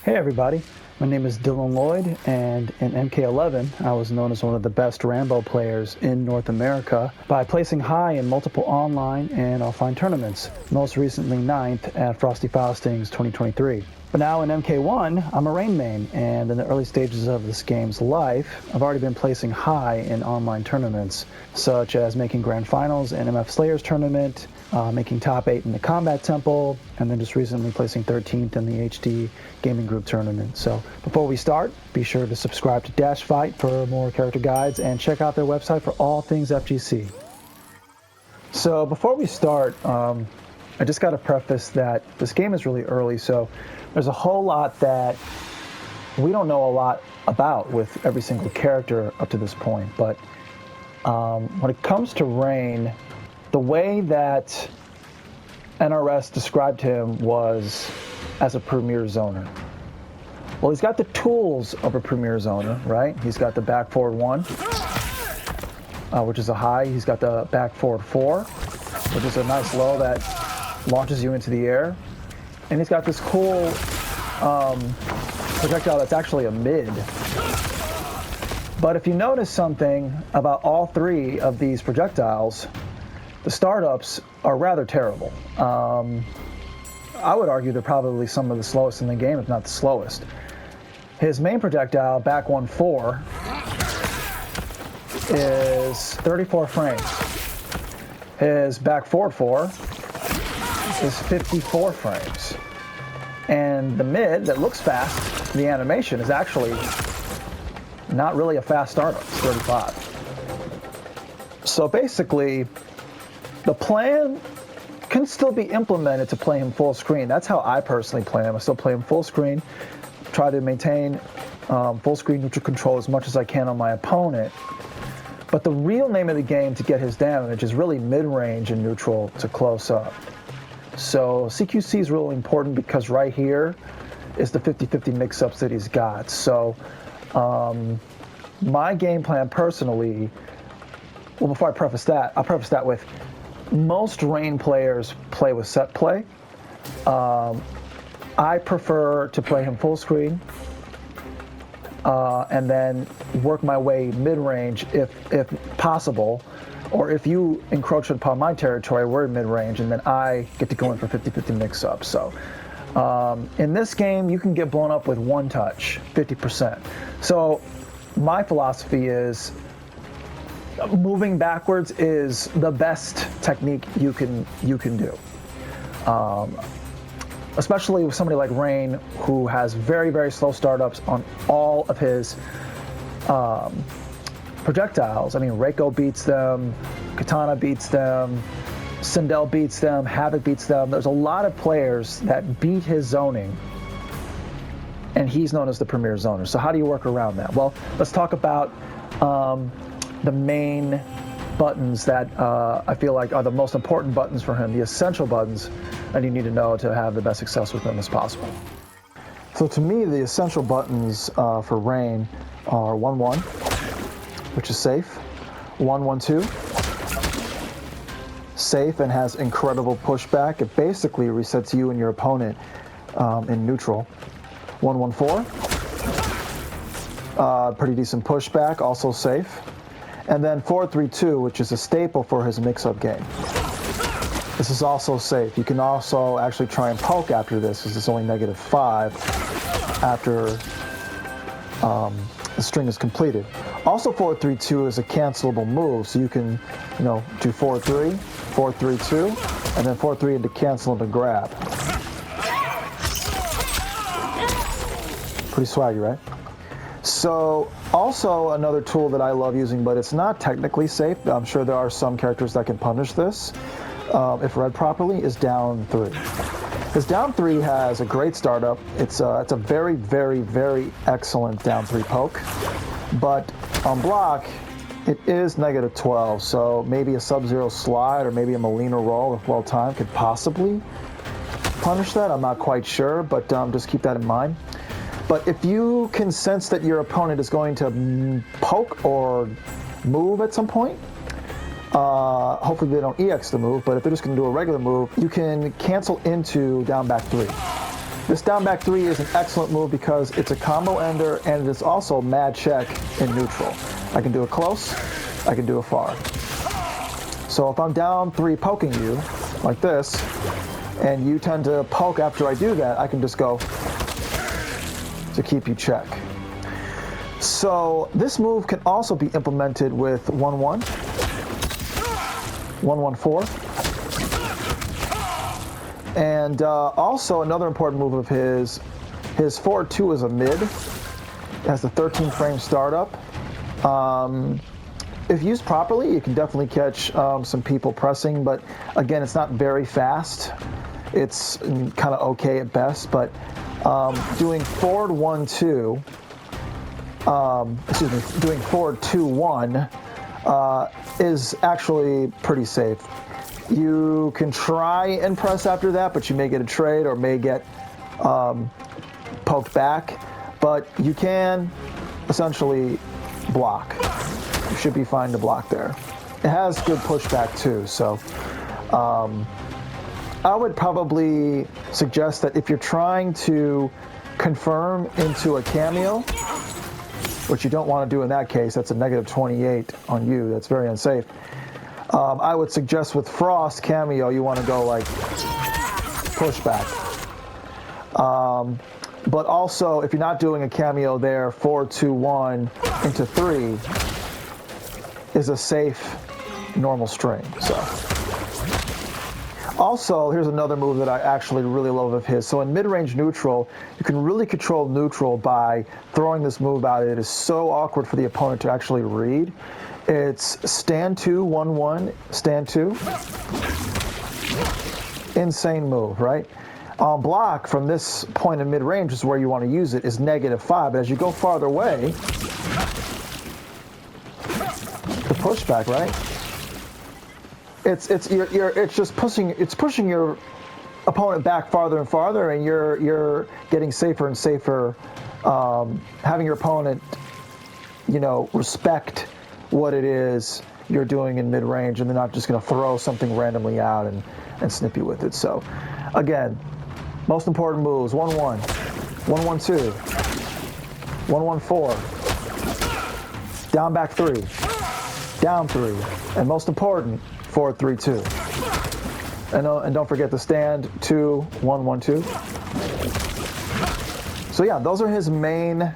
Hey everybody, my name is Dylan Lloyd, and in MK11 I was known as one of the best Rambo players in North America by placing high in multiple online and offline tournaments, most recently 9th at Frosty Faustings 2023. But now in MK1, I'm a Rain main, and in the early stages of this game's life, I've already been placing high in online tournaments, such as making Grand Finals in MF Slayer's tournament, making top 8 in the Kombat Temple, and then just recently placing 13th in the HD Gaming Group tournament. So before we start, be sure to subscribe to DashFight for more character guides and check out their website for all things FGC. So before we start, I just got to preface that this game is really early, so there's a whole lot that we don't know a lot about with every single character up to this point. But when it comes to Rain, the way that NRS described him was as a premier zoner. Well, he's got the tools of a premier zoner, right? He's got the back forward 1, which is a high. He's got the back forward 4, which is a nice low that launches you into the air. And he's got this cool projectile that's actually a mid. But if you notice something about all three of these projectiles, the startups are rather terrible. I would argue they're probably some of the slowest in the game, if not the slowest. His main projectile, back 1-4, is 34 frames. His back forward 4 is 54 frames. And the mid that looks fast, the animation, is actually not really a fast startup. It's 35. So basically, the plan can still be implemented to play him full screen. That's how I personally play him. I still play him full screen, try to maintain full screen neutral control as much as I can on my opponent. But the real name of the game to get his damage is really mid-range and neutral to close up. So CQC is really important because right here is the 50-50 mix-ups that he's got. So my game plan personally, well, before I preface that, I'll preface that with most Rain players play with set play. I prefer to play him full screen and then work my way mid-range if possible. Or if you encroach upon my territory, we're in mid-range, and then I get to go in for 50-50 mix-up. So in this game, you can get blown up with one touch, 50%. So my philosophy is moving backwards is the best technique you can do. Especially with somebody like Rain, who has very, very slow startups on all of his projectiles. I mean, Reiko beats them, Katana beats them, Sindel beats them, Havoc beats them. There's a lot of players that beat his zoning, and he's known as the premier zoner. So how do you work around that? Well, let's talk about the main buttons that I feel like are the most important buttons for him, the essential buttons that you need to know to have the best success with him as possible. So to me, the essential buttons for Rain are 1-1, which is safe, 1-1-2, safe and has incredible pushback. It basically resets you and your opponent in neutral. 1-1-4, pretty decent pushback, also safe. And then 4-3-2, which is a staple for his mix-up game. This is also safe. You can also actually try and poke after this, because it's only -5 after the string is completed. Also, 4-3-2 is a cancelable move, so you can, do 4-3, 4-3-2, and then 4-3 into cancel and to grab. Pretty swaggy, right? So, also another tool that I love using, but it's not technically safe. I'm sure there are some characters that can punish this, if read properly, is down 3. His down 3 has a great startup. It's a very, very, very excellent down 3 poke. But on block, it is -12, so maybe a Sub-Zero slide or maybe a Molina roll, if well timed, could possibly punish that. I'm not quite sure, but just keep that in mind. But if you can sense that your opponent is going to poke or move at some point, hopefully they don't EX the move, but if they're just going to do a regular move, you can cancel into down back 3. This down back 3 is an excellent move because it's a combo ender and it is also mad check in neutral. I can do it close, I can do it far. So if I'm down 3 poking you, like this, and you tend to poke after I do that, I can just go to keep you check. So this move can also be implemented with 1-1, 1-1-4. And also another important move of his forward 2 is a mid. It has the 13 frame startup. If used properly, you can definitely catch some people pressing, but again, it's not very fast. It's kind of okay at best, but doing forward 1-2, doing forward 2-1 is actually pretty safe. You can try and press after that, but you may get a trade or may get poked back. But you can essentially block. You should be fine to block there. It has good pushback too, so I would probably suggest that if you're trying to confirm into a cameo, which you don't want to do in that case, that's a -28 on you, that's very unsafe. I would suggest with Frost Cameo, you want to go like pushback. But also, if you're not doing a cameo there, 4-2-1 into 3 is a safe normal string. So, also, here's another move that I actually really love of his. So in mid-range neutral, you can really control neutral by throwing this move out. It is so awkward for the opponent to actually read. It's stand 2, 1-1, stand 2. Insane move, right? On block, from this point in mid-range is where you want to use it, is -5. But as you go farther away, the pushback, right? It's just pushing your opponent back farther and farther, and you're getting safer and safer. Having your opponent, respect what it is you're doing in mid-range, and they're not just going to throw something randomly out and snip you with it. So, again, most important moves: 1-1, 1-1-2, 1-1-4, down back 3, down 3, and most important, 4-3-2. And don't forget the stand 2, 1-1-2. So yeah, those are his main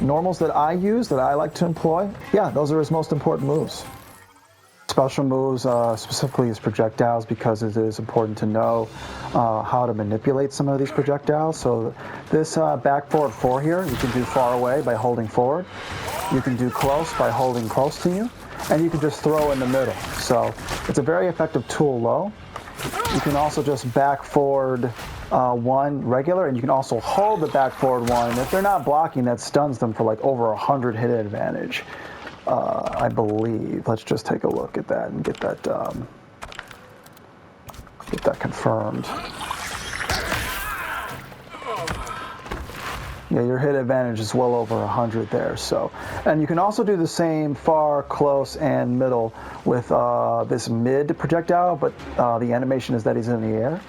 normals that I use, that I like to employ. Yeah, those are his most important moves. Special moves, specifically his projectiles, because it is important to know how to manipulate some of these projectiles. So this back forward 4 here, you can do far away by holding forward. You can do close by holding close to you. And you can just throw in the middle. So it's a very effective tool low. You can also just back forward 1 regular, and you can also hold the back forward 1. And if they're not blocking, that stuns them for like over 100 hit advantage, I believe. Let's just take a look at that and get that confirmed. Yeah, your hit advantage is well over 100 there. So, and you can also do the same far, close, and middle with this mid projectile, but the animation is that he's in the air.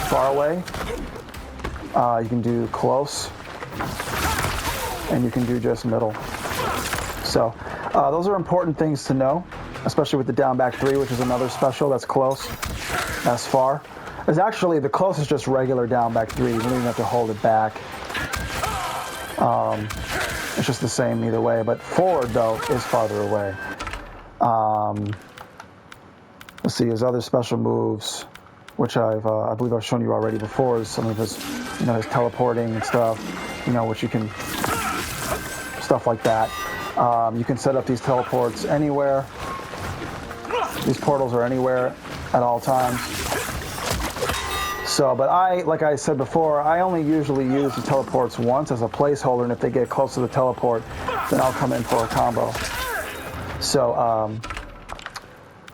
Far away, you can do close, and you can do just middle. So, those are important things to know, especially with the down back 3, which is another special. That's close, that's far. It's actually, the close is just regular down back 3. You don't even have to hold it back. It's just the same either way, but forward though is farther away. Let's see his other special moves, which I believe I've shown you already before. Is some of his, his teleporting and stuff, which you can, stuff like that. You can set up these teleports anywhere. These portals are anywhere at all times. So, but like I said before, I only usually use the teleports once as a placeholder, and if they get close to the teleport, then I'll come in for a combo. So,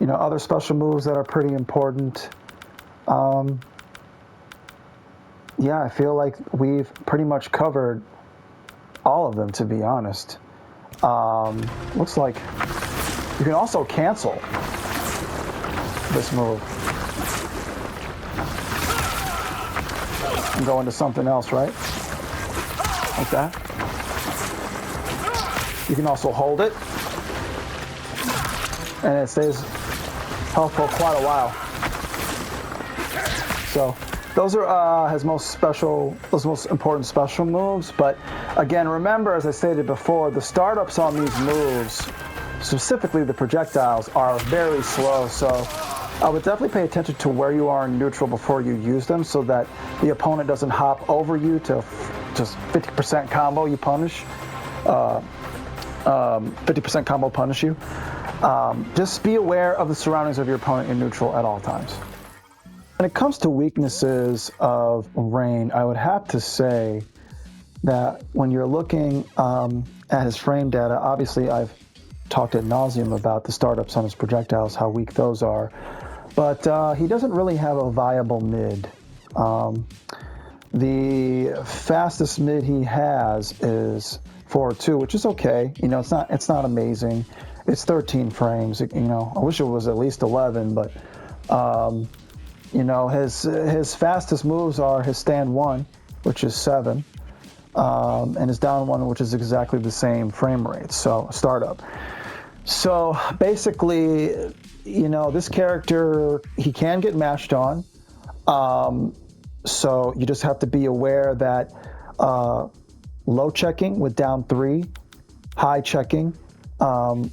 other special moves that are pretty important. Yeah, I feel like we've pretty much covered all of them, to be honest. Looks like you can also cancel this move. and go into something else, right? Like that. You can also hold it, and it stays health for quite a while. So those are his most important special moves. But again, remember, as I stated before, the startups on these moves, specifically the projectiles, are very slow. So I would definitely pay attention to where you are in neutral before you use them, so that the opponent doesn't hop over you to just 50% combo you punish. 50% combo punish you. Just be aware of the surroundings of your opponent in neutral at all times. When it comes to weaknesses of Rain, I would have to say that when you're looking at his frame data, obviously I've talked ad nauseum about the startups on his projectiles, how weak those are, but he doesn't really have a viable mid. The fastest mid he has is 4.2, which is okay. You know, it's not amazing. It's 13 frames. You know, I wish it was at least 11, but you know, his fastest moves are his stand 1, which is 7, and his down 1, which is exactly the same frame rate. So startup. So basically, you know, this character, he can get mashed on. So you just have to be aware that low checking with down 3, high checking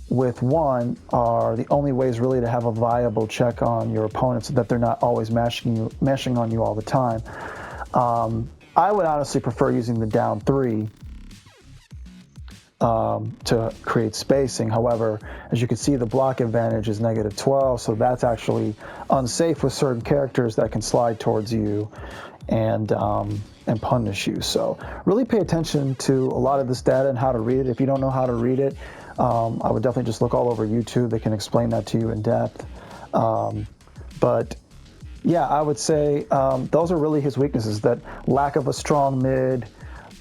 with 1 are the only ways really to have a viable check on your opponent, so that they're not always mashing on you all the time. I would honestly prefer using the down 3 to create spacing. However, as you can see, the block advantage is -12, so that's actually unsafe with certain characters that can slide towards you and punish you. So really pay attention to a lot of this data and how to read it. If you don't know how to read it, I would definitely just look all over YouTube. They can explain that to you in depth. But yeah, I would say those are really his weaknesses, that lack of a strong mid,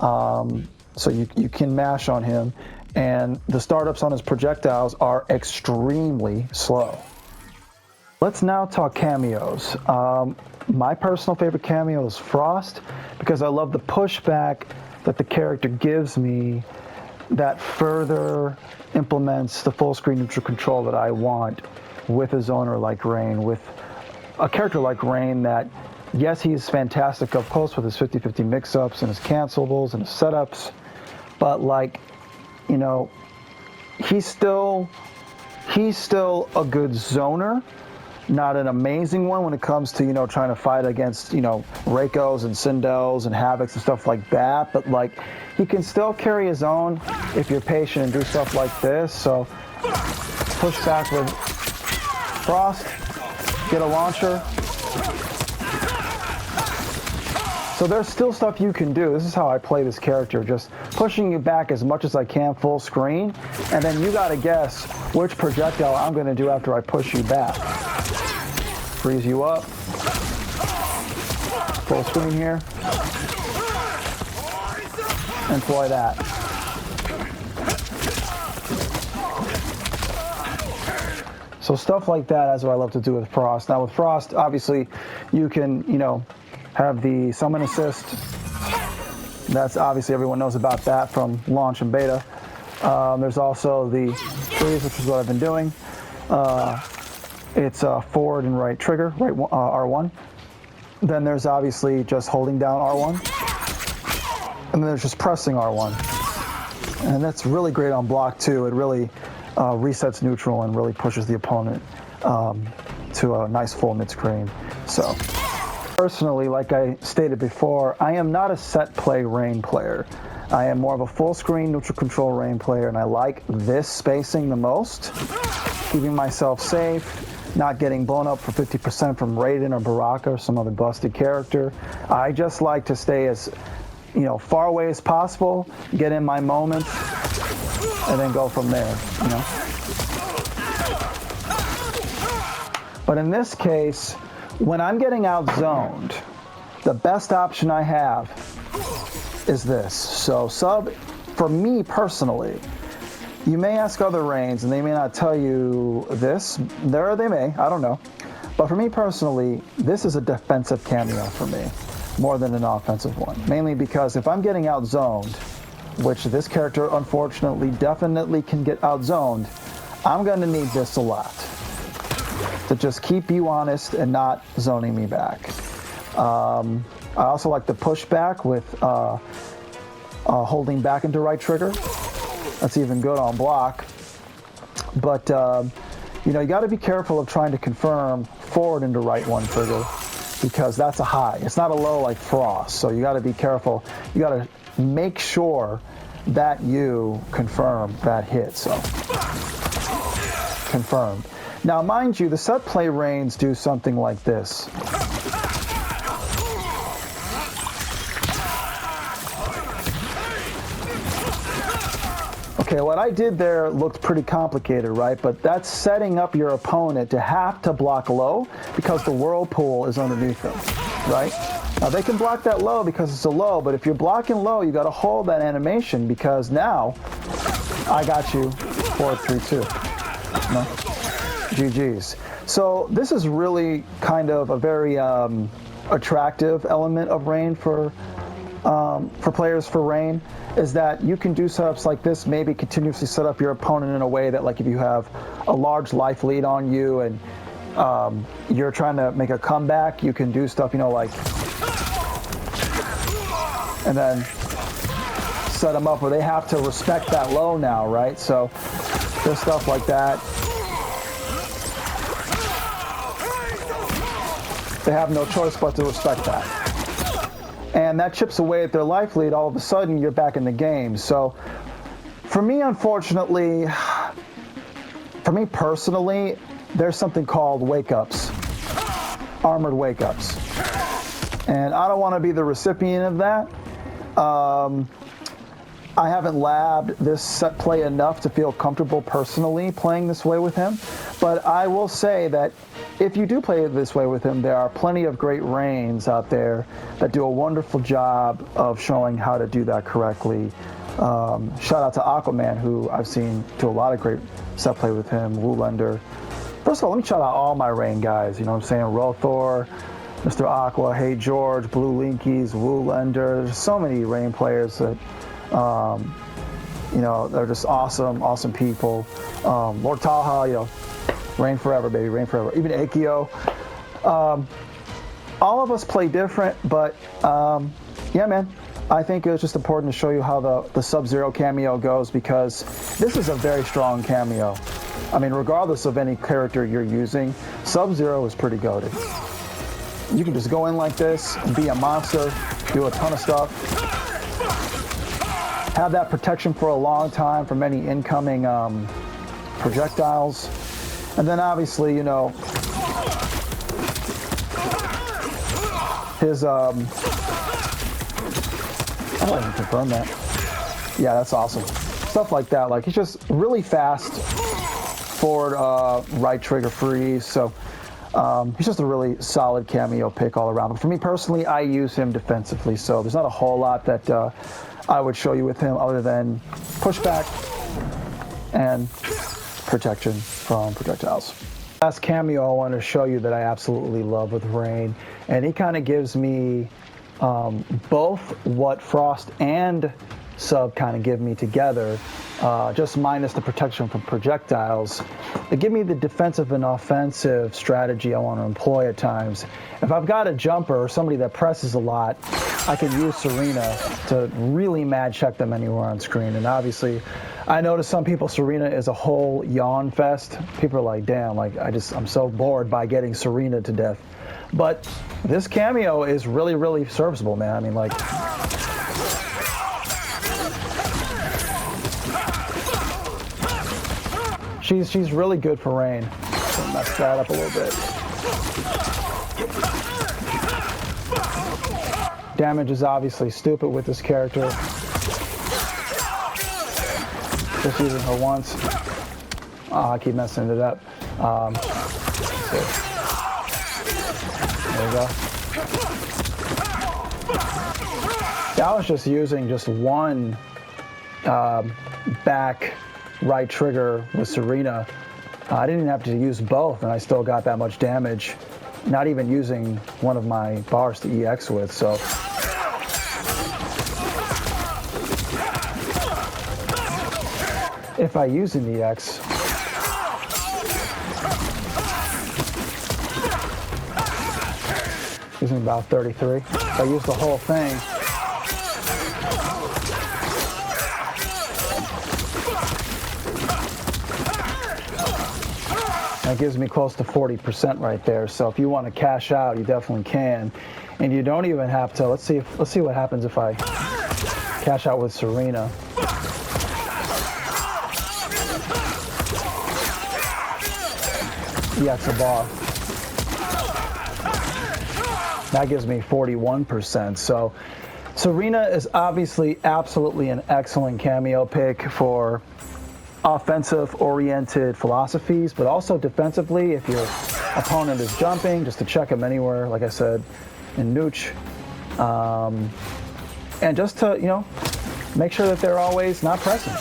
so you can mash on him, and the startups on his projectiles are extremely slow. Let's now talk cameos. My personal favorite cameo is Frost, because I love the pushback that the character gives me that further implements the full screen neutral control that I want with a zoner like Rain, with a character like Rain that, yes, he's fantastic up close with his 50-50 mix-ups and his cancelables and his setups, but like, you know, he's still a good zoner. Not an amazing one when it comes to, you know, trying to fight against, you know, Reikos and Sindels and Havocs and stuff like that. But like, he can still carry his own if you're patient and do stuff like this. So push back with Frost, get a launcher. So there's still stuff you can do. This is how I play this character, just pushing you back as much as I can full screen, and then you gotta guess which projectile I'm gonna do after I push you back. Freeze you up. Full screen here. Employ that. So stuff like that is what I love to do with Frost. Now with Frost, obviously, you can, you know, have the summon assist. That's obviously, everyone knows about that from launch and beta. There's also the freeze, which is what I've been doing. It's a forward and right trigger, right R1. Then there's obviously just holding down R1. And then there's just pressing R1. And that's really great on block too. It really resets neutral and really pushes the opponent to a nice full mid-screen. So personally, like I stated before, I am not a set play Rain player. I am more of a full screen neutral control Rain player, and I like this spacing the most, keeping myself safe, not getting blown up for 50% from Raiden or Baraka or some other busted character. I just like to stay as, you know, far away as possible, get in my moment, and then go from there, you know. But in this case, when I'm getting outzoned, the best option I have is this. So sub, for me personally, you may ask other Rains and they may not tell you this, or they may, I don't know. But for me personally, this is a defensive cameo for me. more than an offensive one. Mainly because if I'm getting outzoned, which this character unfortunately definitely can get outzoned, I'm going to need this a lot to just keep you honest and not zoning me back. I also like the pushback with holding back into right trigger. That's even good on block. But, you know, you got to be careful of trying to confirm forward into right one trigger because that's a high. It's not a low like Frost, so you got to be careful. You got to make sure that you confirm that hit, so confirmed. Now, mind you, the set play Rains do something like this. Okay, what I did there looked pretty complicated, right? But that's setting up your opponent to have to block low because the whirlpool is underneath them, right? Now, they can block that low because it's a low, but if you're blocking low, you got to hold that animation because now I got you 4-3-2. No? GG's. So this is really kind of a very attractive element of Rain for players for Rain, is that you can do setups like this, maybe continuously set up your opponent in a way that, like, if you have a large life lead on you and you're trying to make a comeback, you can do stuff, you know, like, and then set them up where they have to respect that low now, right? So there's stuff like that. They have no choice but to respect that. And that chips away at their life lead. All of a sudden, you're back in the game. So for me, unfortunately, for me personally, there's something called wake-ups, armored wake-ups. And I don't want to be the recipient of that. I haven't labbed this set play enough to feel comfortable personally playing this way with him. But I will say that if you do play this way with him, there are plenty of great Rains out there that do a wonderful job of showing how to do that correctly. Shout out to Aquaman, who I've seen do a lot of great set play with him, Woolender. First of all, let me shout out all my Rain guys, you know what I'm saying? Rothor, Mr. Aqua, Hey George, Blue Linkies, Woolender. There's so many Rain players that, you know, they're just awesome, awesome people. Lord Taha, you know, Rain forever, baby, Rain forever. Even Akio. All of us play different, but yeah, man. I think it was just important to show you how the Sub-Zero cameo goes because this is a very strong cameo. I mean, regardless of any character you're using, Sub-Zero is pretty goated. You can just go in like this, be a monster, do a ton of stuff, have that protection for a long time from any incoming projectiles. And then obviously, you know, his, I don't even confirm that. Yeah, that's awesome. Stuff like that. Like, he's just really fast, forward, right trigger freeze. So he's just a really solid cameo pick all around. But for me personally, I use him defensively. So there's not a whole lot that I would show you with him other than pushback and protection from projectiles. Last cameo I want to show you that I absolutely love with Rain, and he kind of gives me both what Frost and Sub kind of give me together, just minus the protection from projectiles. They give me the defensive and offensive strategy I want to employ at times. If I've got a jumper or somebody that presses a lot, I can use Serena to really mad check them anywhere on screen. And obviously, I notice some people, Serena is a whole yawn fest. People are like, damn, like I'm so bored by getting Serena to death. But this cameo is really, really serviceable, man. I mean, like, she's really good for Rain. So mess that up a little bit. Damage is obviously stupid with this character. Just using her once. Oh, I keep messing it up. There we go. Yeah, I was just using just one back right trigger with Serena. I didn't even have to use both, and I still got that much damage. not even using one of my bars to EX with. So if I use an EX, gives me about 33. If I use the whole thing, that gives me close to 40% right there. So if you want to cash out, you definitely can. And you don't even have to, let's see what happens if I cash out with Serena. EX a bar. That gives me 41%. So Serena is obviously absolutely an excellent cameo pick for offensive-oriented philosophies, but also defensively, if your opponent is jumping, just to check him anywhere, like I said, in Nooch. And just to, you know, make sure that they're always not pressing.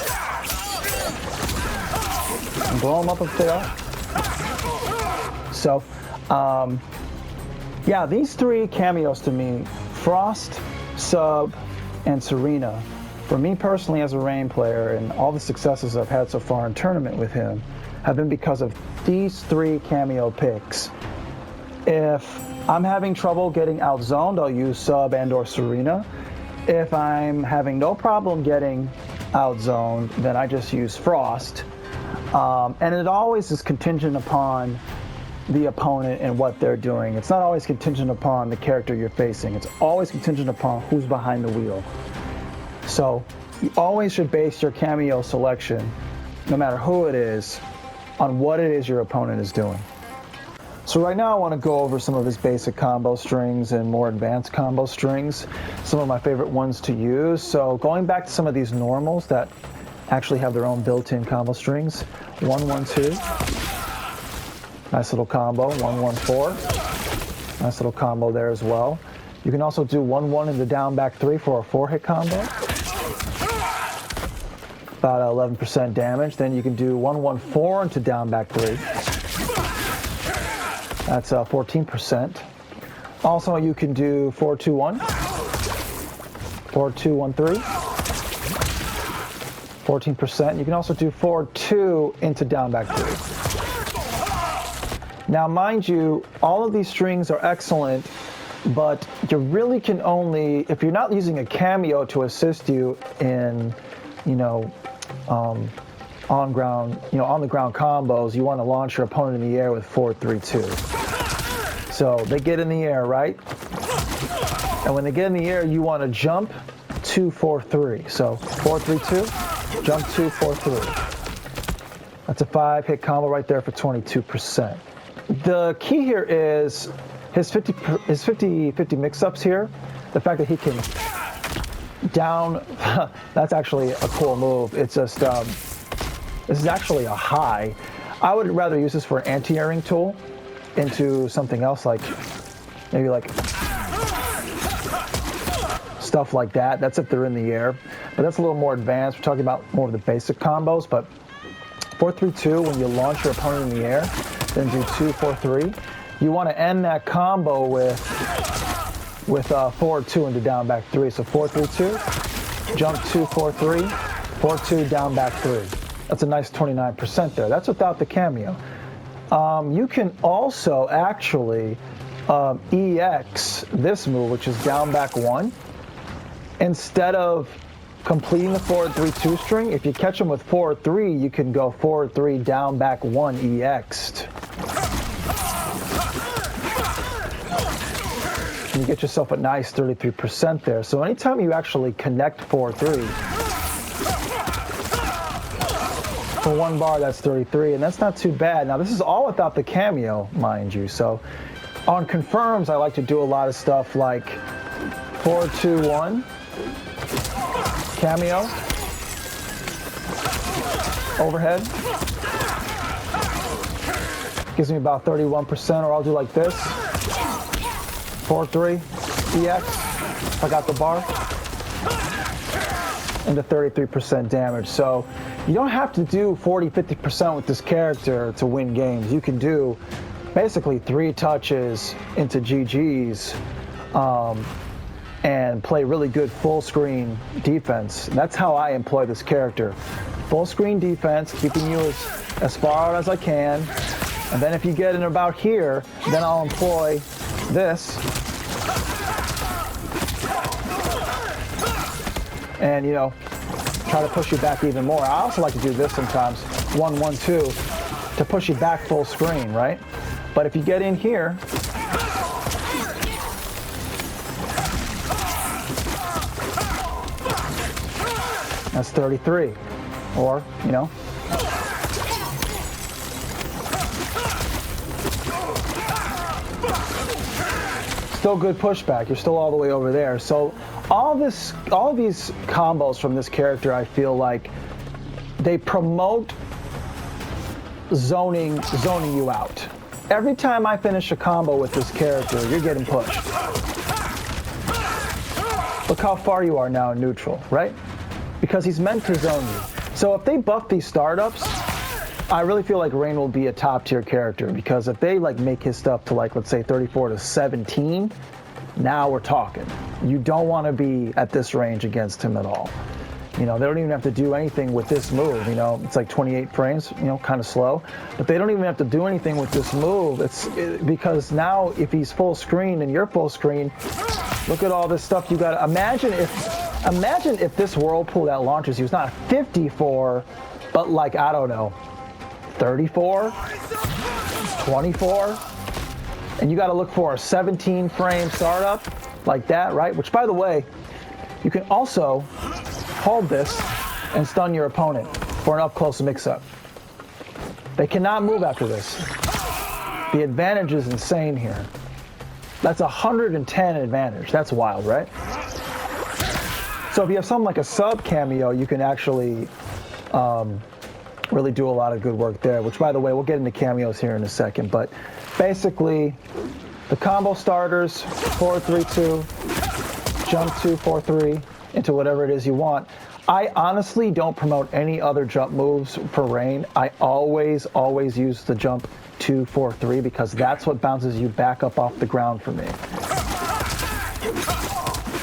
And blow them up if they are. So, yeah, these three cameos to me, Frost, Sub, and Serena, for me personally as a Rain player, and all the successes I've had so far in tournament with him, have been because of these three cameo picks. If I'm having trouble getting outzoned, I'll use Sub and or Serena. If I'm having no problem getting outzoned, then I just use Frost. And it always is contingent upon the opponent and what they're doing. It's not always contingent upon the character you're facing. It's always contingent upon who's behind the wheel. So you always should base your cameo selection, no matter who it is, on what it is your opponent is doing. So right now I want to go over some of his basic combo strings and more advanced combo strings, some of my favorite ones to use. So going back to some of these normals that actually have their own built-in combo strings, 1-1-2. Nice little combo, 1-1-4. Nice little combo there as well. You can also do 1-1 into down back 3 for a 4-hit combo. About 11% damage. Then you can do 1-1-4 into down back 3. That's 14%. Also, you can do 4-2-1, 4-2-1-3, 14%. You can also do 4-2 into down back 3. Now, mind you, all of these strings are excellent, but you really can only, if you're not using a cameo to assist you in, you know, on the ground combos, you want to launch your opponent in the air with 4-3-2. So they get in the air, right? And when they get in the air, you want to jump 2-4-3. So 4-3-2, jump 2-4-3. That's a 5-hit combo right there for 22%. The key here is his 50-50 mix-ups here. The fact that he can down, that's actually a cool move. It's just, this is actually a high. I would rather use this for an anti-airing tool into something else, like maybe like stuff like that. That's if they're in the air, but that's a little more advanced. We're talking about more of the basic combos, but 4-3-2, when you launch your opponent in the air, then do 2-4-3. You want to end that combo with 4-2 into down back 3. So 4-3-2, jump 2-4-3, 4-2 down back 3. That's a nice 29% there. That's without the cameo. You can also actually EX this move, which is down back 1. Instead of completing the 4-3-2 string, if you catch them with 4-3, you can go 4-3 down back 1 EX'd. And you get yourself a nice 33% there. So anytime you actually connect 4-3 for one bar, that's 33, and that's not too bad. Now this is all without the cameo, mind you. So on confirms, I like to do a lot of stuff like 4-2-1, cameo, overhead. Gives me about 31%, or I'll do like this. 4-3, EX, if I got the bar, into 33% damage. So you don't have to do 40-50% with this character to win games. You can do basically 3 touches into GG's and play really good full screen defense. And that's how I employ this character. Full screen defense, keeping you as far out as I can. And then if you get in about here, then I'll employ this. And, you know, try to push you back even more. I also like to do this sometimes, 1-1-2, to push you back full screen, right? But if you get in here, that's 33. Or, you know, still good pushback. You're still all the way over there. So all these combos from this character, I feel like they promote zoning you out. Every time I finish a combo with this character, you're getting pushed. Look how far you are now in neutral, right? Because he's meant to zone you. So if they buff these startups, I really feel like Rain will be a top tier character, because if they like make his stuff to like, let's say 34 to 17, now we're talking. You don't want to be at this range against him at all. You know, they don't even have to do anything with this move. You know, it's like 28 frames, you know, kind of slow. But they don't even have to do anything with this move. Because now if he's full screen and you're full screen, look at all this stuff you got. Imagine if this whirlpool that launches you is not 54, but like, I don't know, 34, 24, and you got to look for a 17 frame startup like that, right? Which, by the way, you can also hold this and stun your opponent for an up close mix-up. They cannot move after this. The advantage is insane here. That's 110 advantage. That's wild, right? So if you have something like a sub cameo, you can actually really do a lot of good work there, which, by the way, we'll get into cameos here in a second. But basically, the combo starters, 4-3-2, jump 2-4-3 into whatever it is you want. I honestly don't promote any other jump moves for Rain. I always use the jump 2-4-3 because that's what bounces you back up off the ground for me.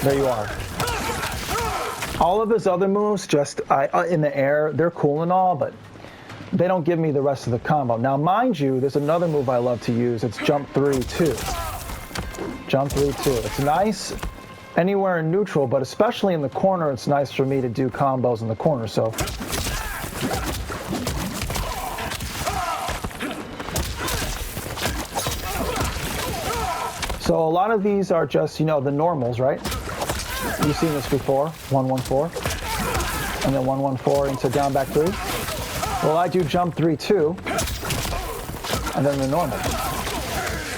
There you are. All of his other moves, just in the air, they're cool and all, but they don't give me the rest of the combo. Now, mind you, there's another move I love to use. It's jump 3-2. Jump 3-2. It's nice anywhere in neutral, but especially in the corner, it's nice for me to do combos in the corner. So a lot of these are just, you know, the normals, right? You've seen this before, 1-1-4, and then 1-1-4 into down back 3. Well, I do jump 3-2, and then the normal.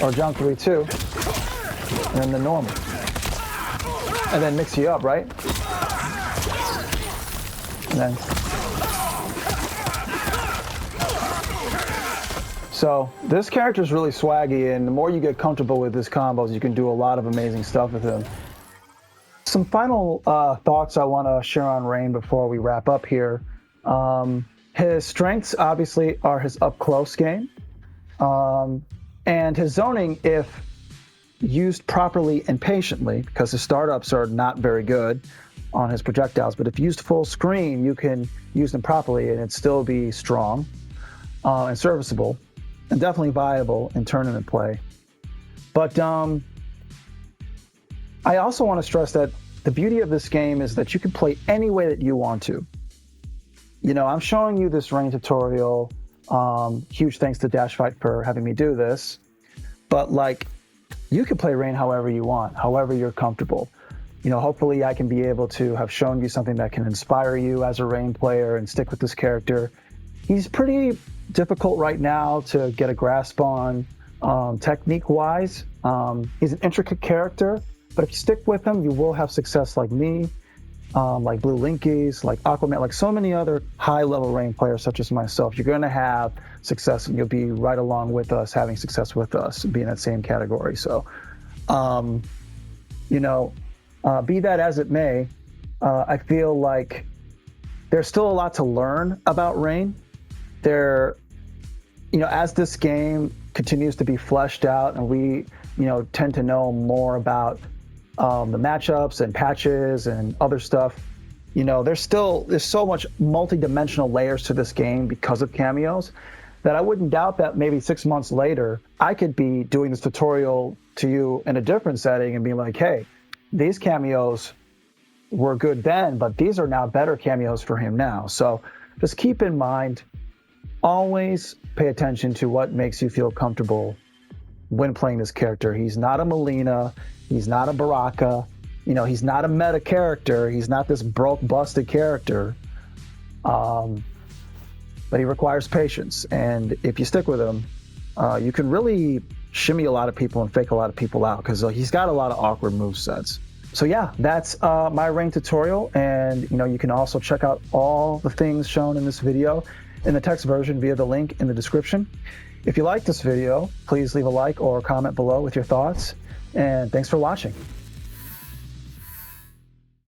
Or jump 3-2, and then the normal. And then mix you up, right? And then. So this character is really swaggy, and the more you get comfortable with his combos, you can do a lot of amazing stuff with him. Some final thoughts I want to share on Rain before we wrap up here. His strengths, obviously, are his up-close game. And his zoning, if used properly and patiently, because his startups are not very good on his projectiles, but if used full screen, you can use them properly and it'd still be strong and serviceable and definitely viable in tournament play. But I also want to stress that the beauty of this game is that you can play any way that you want to. You know, I'm showing you this Rain tutorial. Huge thanks to DashFight for having me do this. But like, you can play Rain however you want, however you're comfortable. You know, hopefully I can be able to have shown you something that can inspire you as a Rain player and stick with this character. He's pretty difficult right now to get a grasp on technique-wise. He's an intricate character, but if you stick with him, you will have success like me, like Blue Linkies, like Aquaman, like so many other high-level Rain players such as myself. You're going to have success, and you'll be right along with us, having success with us, be in that same category. So, you know, be that as it may, I feel like there's still a lot to learn about Rain. You know, as this game continues to be fleshed out, and we, tend to know more about the matchups and patches and other stuff, there's so much multi-dimensional layers to this game because of Kameos that I wouldn't doubt that maybe 6 months later, I could be doing this tutorial to you in a different setting and be like, hey, these Kameos were good then, but these are now better Kameos for him now. So just keep in mind, always pay attention to what makes you feel comfortable when playing this character. He's not a Melina, he's not a Baraka, he's not a meta character, he's not this broke, busted character. But he requires patience, and if you stick with him, you can really shimmy a lot of people and fake a lot of people out, because he's got a lot of awkward movesets. So yeah, that's my Rain tutorial, and you can also check out all the things shown in this video in the text version via the link in the description. If you like this video, please leave a like or comment below with your thoughts, and thanks for watching.